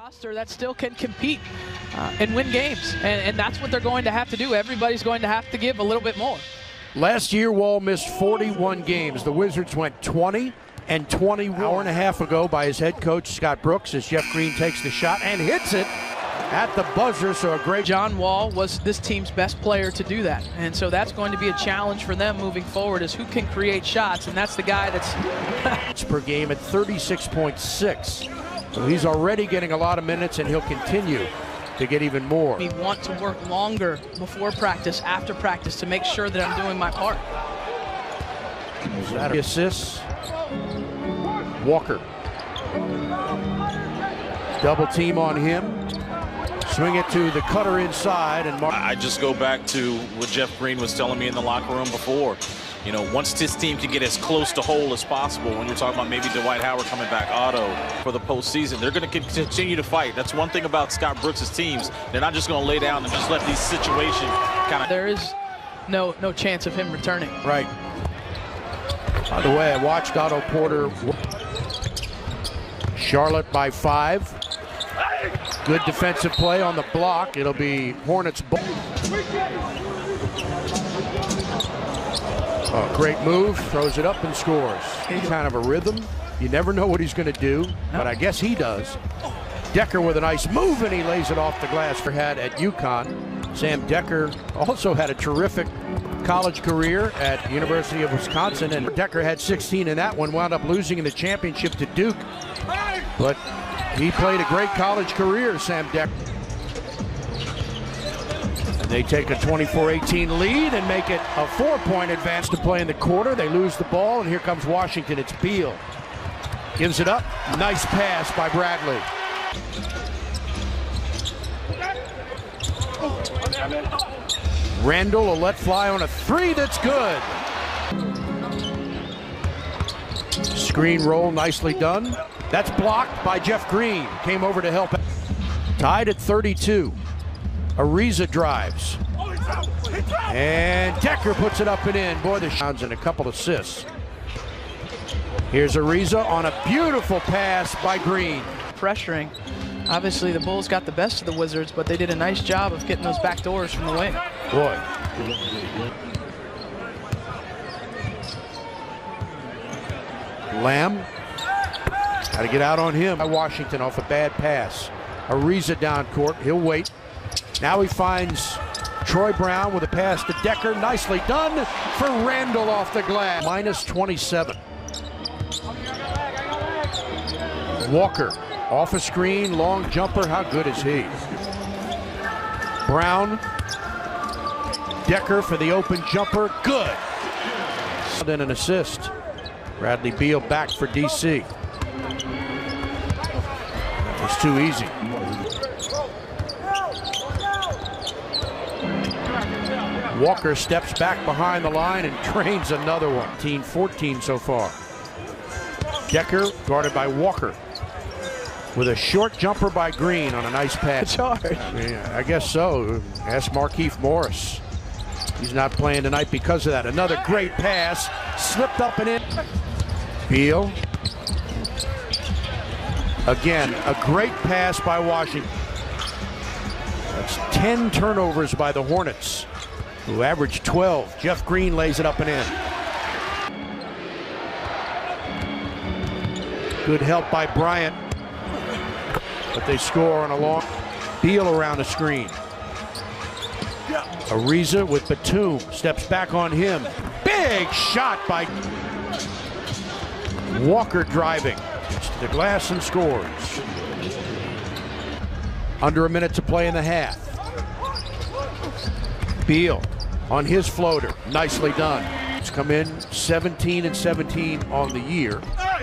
roster that still can compete and win games, and that's what they're going to have to do. Everybody's going to have to give a little bit more. Last year, Wall missed 41 games. The Wizards went 20 and 21. An hour and a half ago by his head coach, Scott Brooks, as Jeff Green takes the shot and hits it at the buzzer. So a great John Wall was this team's best player to do that, and so that's going to be a challenge for them moving forward, is who can create shots, and that's the guy that's per game at 36.6. So he's already getting a lot of minutes, and he'll continue to get even more. We want to work longer before practice, after practice, to make sure that I'm doing my part. That assists. Walker. Double team on him. Swing it to the cutter inside, and I just go back to what Jeff Green was telling me in the locker room before. You know, once this team can get as close to whole as possible, when you're talking about maybe Dwight Howard coming back, Otto, for the postseason, they're going to continue to fight. That's one thing about Scott Brooks' teams. They're not just going to lay down and just let these situations kind of... There is no chance of him returning. Right. By the way, I watched Otto Porter. Charlotte by 5. Good defensive play on the block. It'll be Hornets. Oh, great move. Throws it up and scores. Kind of a rhythm. You never know what he's going to do, but I guess he does. Decker with a nice move, and he lays it off the glass for had at UConn. Sam Decker also had a terrific college career at the University of Wisconsin, and Decker had 16 in that one, wound up losing in the championship to Duke. But he played a great college career, Sam Decker. And they take a 24-18 lead and make it a 4-point advance to play in the quarter. They lose the ball, and here comes Washington. It's Beal. Gives it up. Nice pass by Bradley. Randall will let fly on a 3 that's good. Screen roll, nicely done. That's blocked by Jeff Green. Came over to help. Tied at 32. Ariza drives. And Decker puts it up and in. Boy, the shots and a couple assists. Here's Ariza on a beautiful pass by Green. Pressuring. Obviously, the Bulls got the best of the Wizards, but they did a nice job of getting those back doors from the wing. Boy. Lamb. Got to get out on him. Washington off a bad pass. Ariza down court. He'll wait. Now he finds Troy Brown with a pass to Decker. Nicely done for Randall off the glass. Minus 27. Walker off a screen, long jumper. How good is he? Brown. Decker for the open jumper. Good. Then an assist. Bradley Beal back for DC. That was too easy. Walker steps back behind the line and drains another one. 14 so far. Decker guarded by Walker with a short jumper by Green on a nice pass. It's hard. Yeah, I guess so. Ask Markieff Morris. He's not playing tonight because of that. Another great pass. Slipped up and in. Beal. Again, a great pass by Washington. That's 10 turnovers by the Hornets, who averaged 12. Jeff Green lays it up and in. Good help by Bryant, but they score on a long. Beal around the screen. Ariza with Batum, steps back on him. Big shot by Walker driving to the glass and scores. Under a minute to play in the half. Beal on his floater, nicely done. It's come in 17 and 17 on the year.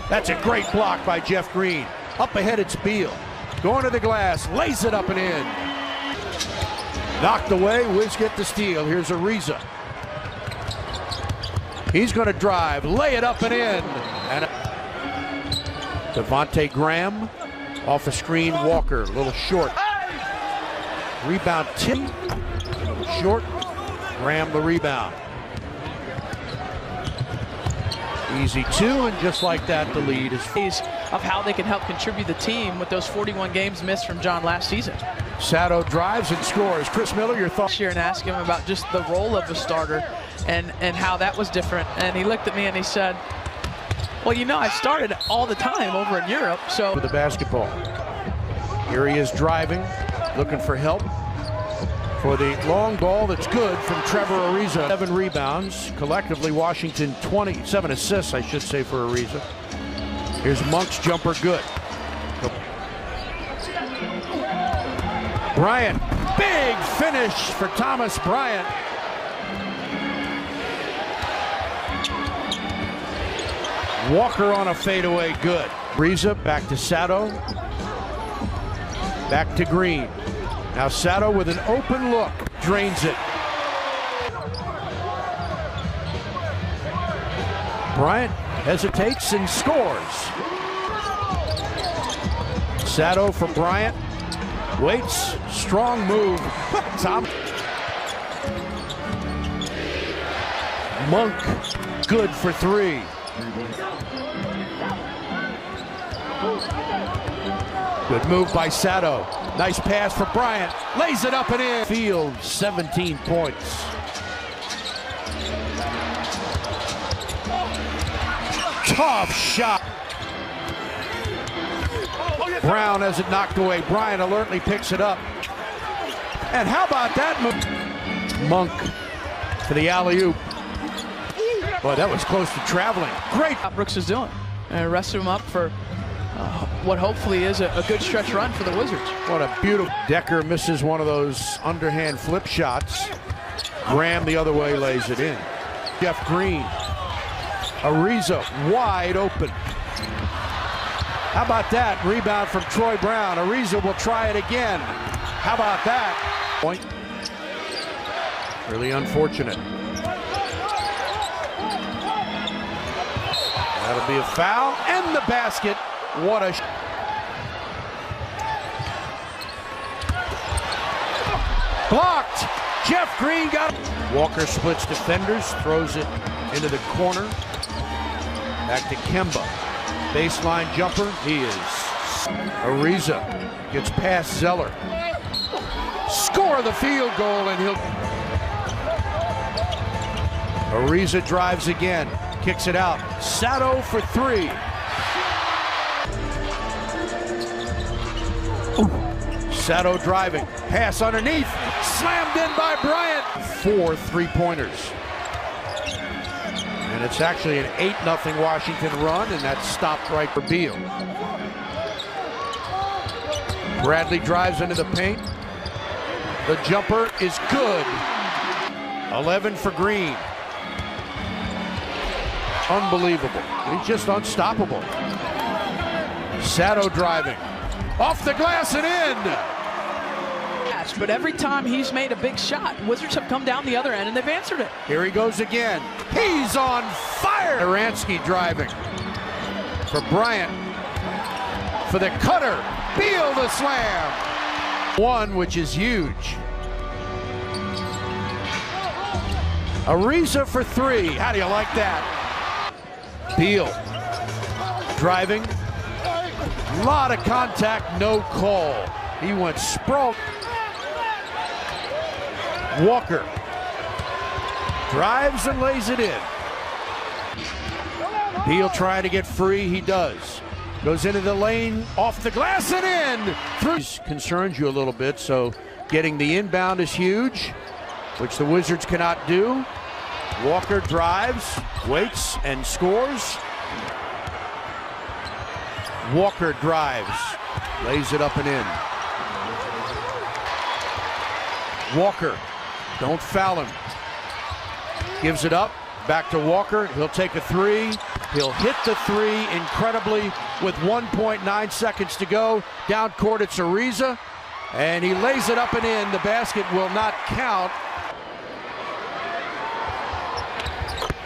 That's a great block by Jeff Green. Up ahead, it's Beal. Going to the glass, lays it up and in. Knocked away, Wiz get the steal. Here's Ariza. He's going to drive, lay it up and in. And Devontae Graham off a screen, Walker, a little short. Rebound, Tim, a little short. Graham the rebound. Easy two, and just like that, the lead is of how they can help contribute the team with those 41 games missed from John last season. Sato drives and scores. Chris Miller, your thoughts? Here and ask him about just the role of a starter and how that was different. And he looked at me and he said, well, you know, I started all the time over in Europe, so. With the basketball. Here he is driving, looking for help. For the long ball that's good from Trevor Ariza. 7 rebounds. Collectively, Washington 27 assists, I should say, for Ariza. Here's Monk's jumper, good. Bryant, big finish for Thomas Bryant. Walker on a fadeaway, good. Ariza back to Sato. Back to Green. Now Sato with an open look, drains it. Bryant hesitates and scores. Sato for Bryant. Waits, strong move. Tom. Monk, good for 3. Good move by Sato. Nice pass for Bryant. Lays it up and in. Field, 17 points. Tough shot. Brown has it knocked away. Bryant alertly picks it up. And how about that move? Monk for the alley-oop. Boy, that was close to traveling. Great. Brooks is doing. And rested him up for what hopefully is a good stretch run for the Wizards. What a beautiful. Decker misses one of those underhand flip shots. Graham the other way lays it in. Jeff Green. Ariza wide open. How about that? Rebound from Troy Brown. Ariza will try it again. How about that? Point. Really unfortunate. That'll be a foul and the basket. What a blocked. Jeff Green got it. Walker splits defenders, throws it into the corner. Back to Kemba. Baseline jumper. He is. Ariza gets past Zeller. Score the field goal and he'll. Ariza drives again. Kicks it out. Sato for 3. Sato driving. Pass underneath. Slammed in by Bryant. 4 3-pointers. And it's actually an 8-0 Washington run, and that's stopped right for Beal. Bradley drives into the paint. The jumper is good. 11 for Green. Unbelievable. He's just unstoppable. Sato driving. Off the glass and in. But every time he's made a big shot, Wizards have come down the other end and they've answered it. Here he goes again. He's on fire. Aransky driving for Bryant. For the cutter. Beal the slam. 1, which is huge. Ariza for 3. How do you like that? Beal driving. A lot of contact, no call. He went sprawl. Walker drives and lays it in. Beal trying to get free. He does. Goes into the lane, off the glass and in. Through. Concerns you a little bit, so getting the inbound is huge, which the Wizards cannot do. Walker drives, waits, and scores. Walker drives, lays it up and in. Walker, don't foul him. Gives it up, back to Walker. He'll take a 3. He'll hit the 3 incredibly with 1.9 seconds to go. Down court, it's Ariza, and he lays it up and in. The basket will not count.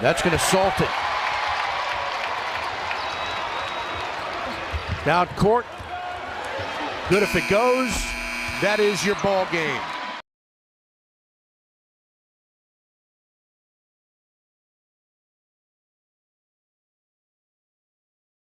That's going to salt it. Down court. Good if it goes. That is your ball game.